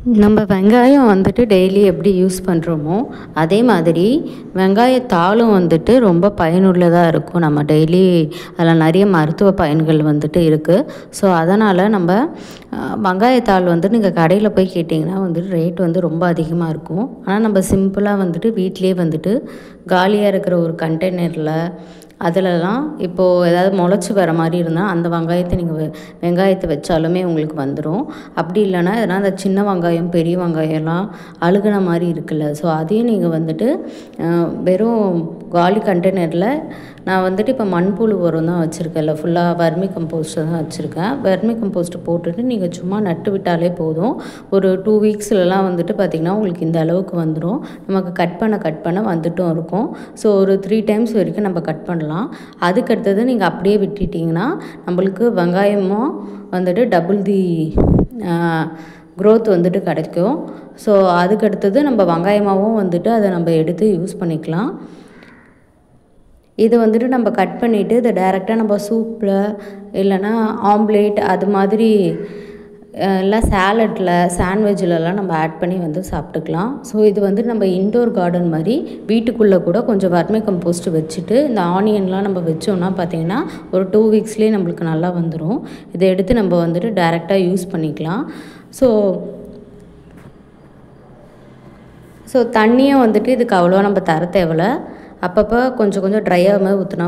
நம்ம வெங்காயம் வந்துட்டு டெய்லி எப்படி யூஸ் பண்ணுறோமோ அதே மாதிரி வெங்காயத்தாளும் வந்துட்டு ரொம்ப பயனுள்ளதாக இருக்கும். நம்ம டெய்லி அதில் நிறைய மருத்துவ பயன்கள் வந்துட்டு இருக்குது. ஸோ அதனால் நம்ம வெங்காயத்தாள் வந்துட்டு நீங்கள் கடையில் போய் கேட்டிங்கன்னா வந்துட்டு ரேட் வந்து ரொம்ப அதிகமாக இருக்கும். ஆனால் நம்ம சிம்பிளாக வந்துட்டு வீட்டிலேயே வந்துட்டு காலியாக இருக்கிற ஒரு கண்டெய்னரில் அதிலலாம் இப்போது ஏதாவது முளைச்சி வர மாதிரி இருந்தால் அந்த வெங்காயத்தை நீங்கள் வெங்காயத்தை வச்சாலுமே உங்களுக்கு வந்துடும். அப்படி இல்லைன்னா எதனா அந்த சின்ன வெங்காயம் பெரிய வெங்காயம்லாம் அழுகுன மாதிரி இருக்குல்ல, ஸோ அதையும் நீங்கள் வந்துட்டு வெறும் காலி கண்டெய்னரில் நான் வந்துட்டு இப்போ மண்புழு உரம் தான் வச்சுருக்கேன், இல்லை ஃபுல்லாக வர்மி கம்போஸ்ட்டு தான் வச்சுருக்கேன். வர்மி கம்போஸ்ட்டு போட்டுட்டு நீங்கள் சும்மா நட்டு விட்டாலே போதும். ஒரு 2 வீக்ஸ்லலாம் வந்துட்டு பார்த்திங்கன்னா உங்களுக்கு இந்த அளவுக்கு வந்துடும். நமக்கு கட் பண்ண வந்துட்டும் இருக்கும். ஸோ ஒரு 3 டைம்ஸ் வரைக்கும் நம்ம கட் பண்ணலாம். அதுக்கடுத்தது நீங்கள் அப்படியே விட்டுட்டிங்கன்னா நம்மளுக்கு வெங்காயமும் வந்துட்டு டபுள் தி க்ரோத் வந்துட்டு கிடைக்கும். ஸோ அதுக்கடுத்தது நம்ம வெங்காயமாகவும் வந்துட்டு அதை நம்ம எடுத்து யூஸ் பண்ணிக்கலாம். இது வந்துட்டு நம்ம கட் பண்ணிவிட்டு இதை டைரெக்டாக நம்ம சூப்பில் இல்லைன்னா ஆம்லேட் அது மாதிரி இல்லை சாலட்டில் சாண்ட்விட்ஜிலலாம் நம்ம ஆட் பண்ணி வந்து சாப்பிட்டுக்கலாம். ஸோ இது வந்து நம்ம இன்டோர் கார்டன் மாதிரி வீட்டுக்குள்ளே கூட கொஞ்சம் வர்மி கம்போஸ்ட் வச்சுட்டு இந்த ஆனியன்லாம் நம்ம வச்சோம்னா பார்த்திங்கன்னா ஒரு 2 வீக்ஸ்லேயே நம்மளுக்கு நல்லா வந்துடும். இதை எடுத்து நம்ம வந்துட்டு டைரெக்டாக யூஸ் பண்ணிக்கலாம். ஸோ தண்ணியும் வந்துட்டு இதுக்கு அவ்வளோவா நம்ம தர தேவையில்ல. அப்பப்போ கொஞ்சம் கொஞ்சம் ட்ரையாக மாதிரி ஊற்றினா